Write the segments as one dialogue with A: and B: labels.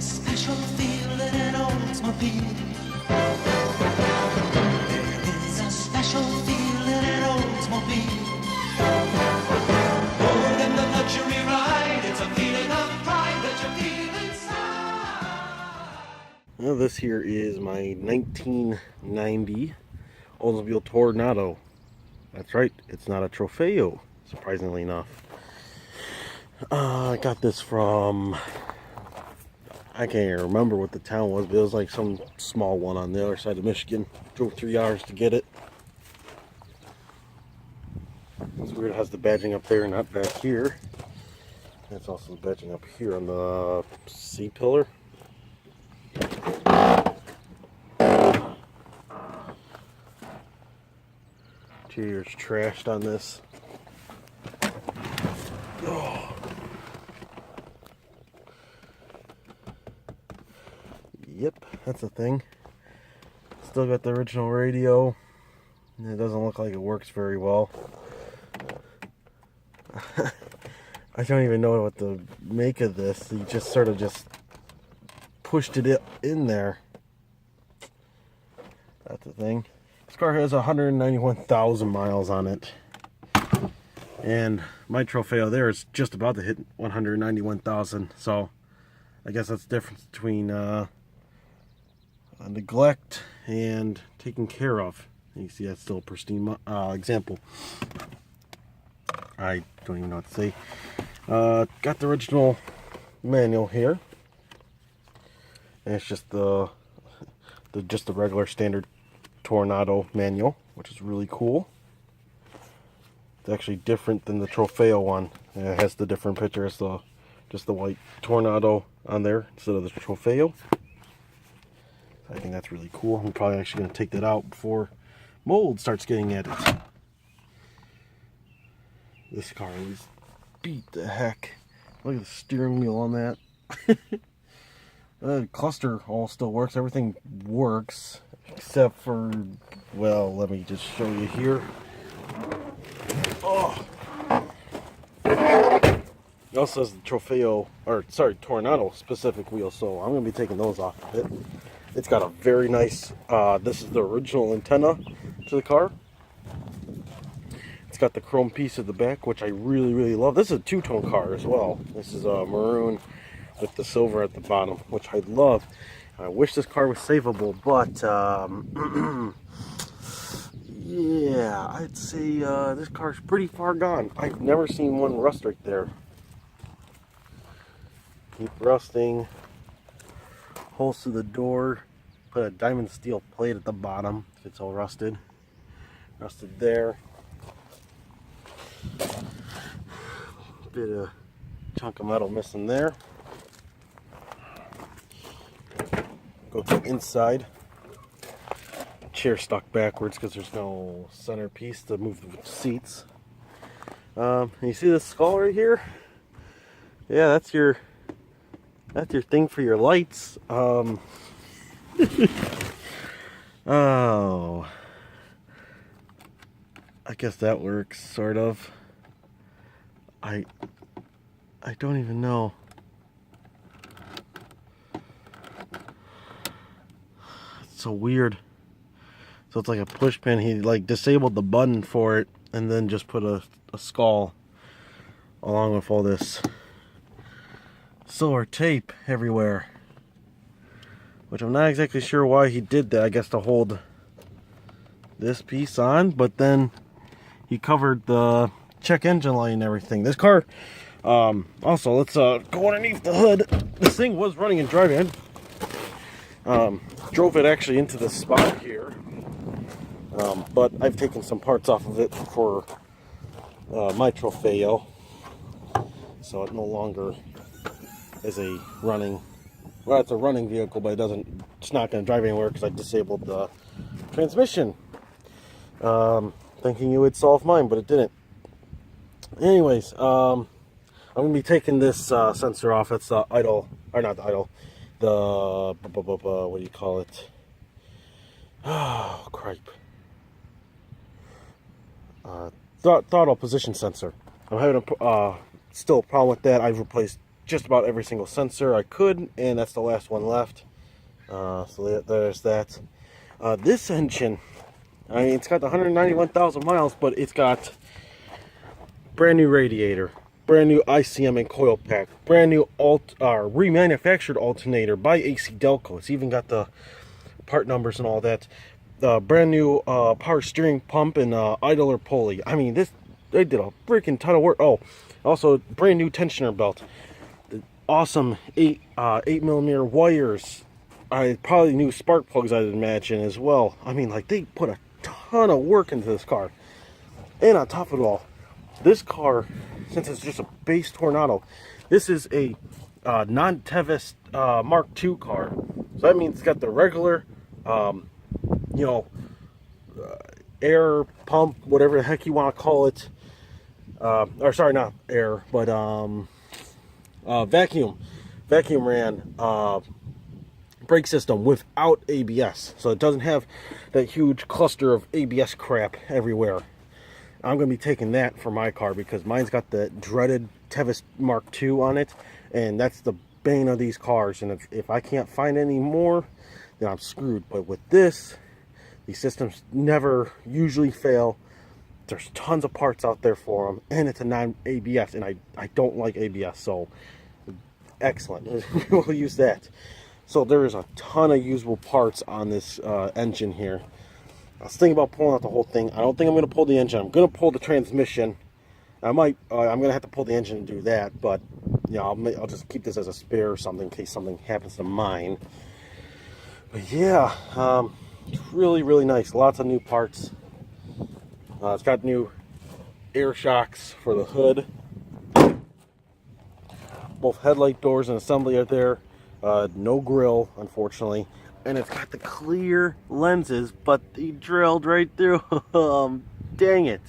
A: special feeling at Oldsmobile. There is a special feeling at Oldsmobile. More than the luxury ride, it's a feeling of pride that you feel inside.
B: Well, this here is my 1990 Oldsmobile Toronado. That's right, it's not a Trofeo, surprisingly enough. I got this from, I can't even remember what the town was, but it was like some small one on the other side of Michigan. Drove 3 hours to get it. It's weird, it has the badging up there, not back here. It's also the badging up here on the C-pillar. Interior's trashed on this. Oh. Yep, that's a thing. Still got the original radio. It doesn't look like it works very well. I don't even know what to make of this. He just sort of just pushed it in there. That's the thing. This car has 191,000 miles on it. And my Trofeo there is just about to hit 191,000. So I guess that's the difference between neglect and taken care of. You see that's still a pristine example. I don't even know what to say. Got the original manual here. And it's just the regular standard Toronado manual, which is really cool. It's actually different than the Trofeo one. It has the different picture. It's just the white Toronado on there instead of the Trofeo. I think that's really cool. I'm probably actually going to take that out before mold starts getting at it. This car is beat the heck. Look at the steering wheel on that. The cluster all still works. Everything works except for, well, let me just show you here. Oh. It also has the Trofeo, or sorry, Toronado specific wheels, so I'm going to be taking those off of it. It's got a very nice, this is the original antenna to the car. It's got the chrome piece at the back, which I really, really love. This is a two-tone car as well. This is a maroon with the silver at the bottom, which I love. I wish this car was savable, but yeah, I'd say this car's pretty far gone. I've never seen one rust right there. Keep rusting. Holes through the door. Put a diamond steel plate at the bottom if it's all rusted. Rusted there. Bit of chunk of metal missing there. Go to the inside. Chair stuck backwards because there's no centerpiece to move the seats. You see this skull right here? Yeah, that's your thing for your lights. Oh, I guess that works sort of. I don't even know. It's so weird. So it's like a push pin. He like disabled the button for it and then just put a skull along with all this silver tape everywhere. Which I'm not exactly sure why he did that. I guess to hold this piece on, but then he covered the check engine light and everything. This car, also, let's go underneath the hood. This thing was running and driving. Drove it actually into this spot here, but I've taken some parts off of it for my Trofeo, so it no longer is a running, well, it's a running vehicle, but it's not going to drive anywhere because I disabled the transmission, thinking it would solve mine, but it didn't. Anyways, I'm going to be taking this sensor off. It's the idle, or not the idle, the, what do you call it? Oh, cripe. Throttle position sensor. I'm having still a problem with that. I've replaced just about every single sensor I could, and that's the last one left. So there's that. This engine, I mean, it's got 191,000 miles, but it's got brand new radiator, brand new ICM and coil pack, brand new remanufactured alternator by AC Delco. It's even got the part numbers and all that. Brand new power steering pump and idler pulley. I mean, they did a freaking ton of work. Oh, also brand new tensioner belt. Awesome 8mm wires. Probably new spark plugs, I'd imagine, as well. I mean, like, they put a ton of work into this car. And on top of it all, this car, since it's just a base Toronado, this is a non-Tevis Mark II car. So that means it's got the regular, air pump, whatever the heck you want to call it. Or sorry, not air, but vacuum ran brake system without ABS. So it doesn't have that huge cluster of ABS crap everywhere. I'm going to be taking that for my car because mine's got the dreaded Tevis Mark II on it, and that's the bane of these cars. And if I can't find any more, then I'm screwed. But with this, these systems never usually fail. There's tons of parts out there for them, and it's a non-ABS, and I don't like ABS, so excellent. We'll use that. So there is a ton of usable parts on this engine here. I was thinking about pulling out the whole thing. I don't think I'm going to pull the engine. I'm going to pull the transmission. I'm going to have to pull the engine and do that, but yeah, I'll just keep this as a spare or something in case something happens to mine. But yeah, it's really, really nice. Lots of new parts. It's got new air shocks for the hood. Both headlight doors and assembly are there. No grill, unfortunately. And it's got the clear lenses, but they drilled right through them. Dang it.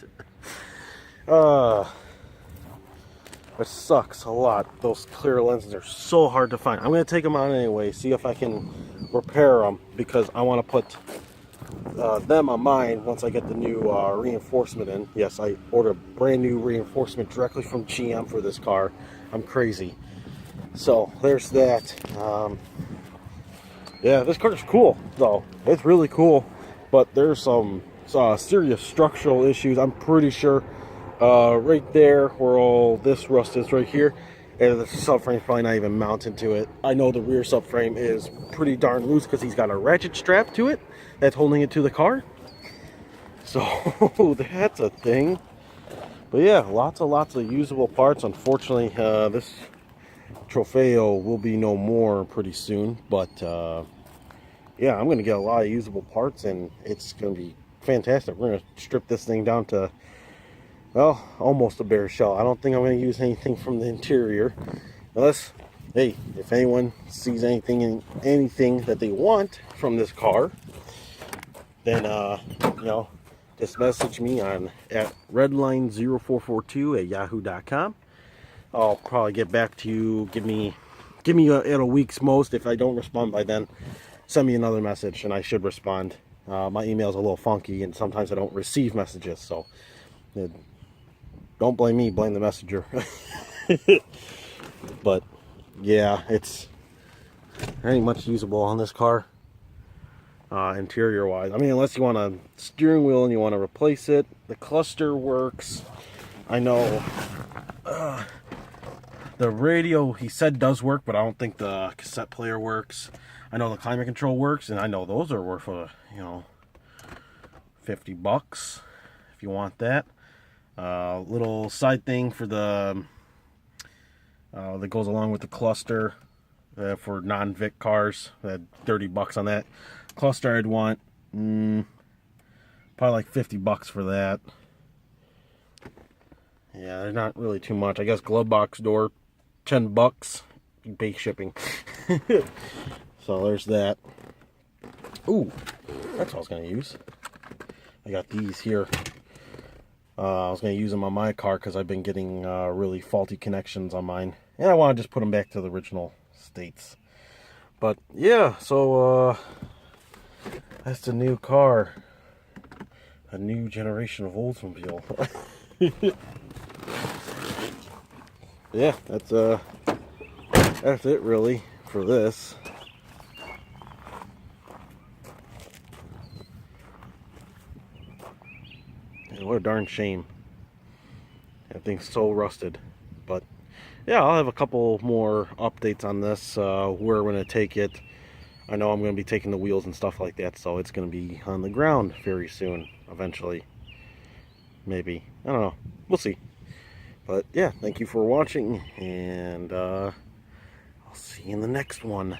B: Which sucks a lot. Those clear lenses are so hard to find. I'm going to take them out anyway, see if I can repair them, because I want to put them on mine once I get the new reinforcement in. Yes, I ordered brand new reinforcement directly from GM for this car. I'm crazy. So there's that. Yeah, this car's cool though. It's really cool, but there's some serious structural issues. I'm pretty sure right there where all this rust is right here, and the subframe's probably not even mounted to it. I know the rear subframe is pretty darn loose because he's got a ratchet strap to it that's holding it to the car. So that's a thing. But yeah, lots of usable parts. Unfortunately, this Trofeo will be no more pretty soon, but yeah, I'm going to get a lot of usable parts, and it's going to be fantastic. We're going to strip this thing down to, well, almost a bare shell. I don't think I'm going to use anything from the interior, unless, hey, if anyone sees anything that they want from this car, then just message me at redline0442@yahoo.com. I'll probably get back to you. Give me at a week's most. If I don't respond by then, send me another message and I should respond. My email's a little funky and sometimes I don't receive messages, so don't blame me, blame the messenger. But yeah, it's there ain't much usable on this car, interior wise. I mean, unless you want a steering wheel and you want to replace it. The cluster works. I know the radio, he said, does work, but I don't think the cassette player works. I know the climate control works, and I know those are worth $50 if you want that. Little side thing for the that goes along with the cluster for non-Vic cars. $30 on that cluster. I'd want probably like $50 for that. Yeah, they're not really too much. I guess glove box door, $10, base shipping. So there's that. Ooh, that's what I was gonna use. I got these here. I was gonna use them on my car because I've been getting really faulty connections on mine, and I want to just put them back to the original states. But yeah, so that's the new car, a new generation of Oldsmobile. Yeah, that's that's it really for this. And what a darn shame. That thing's so rusted. But yeah, I'll have a couple more updates on this, where we're going to take it. I know I'm going to be taking the wheels and stuff like that, so it's going to be on the ground very soon, eventually. Maybe. I don't know. We'll see. But yeah, thank you for watching, and I'll see you in the next one.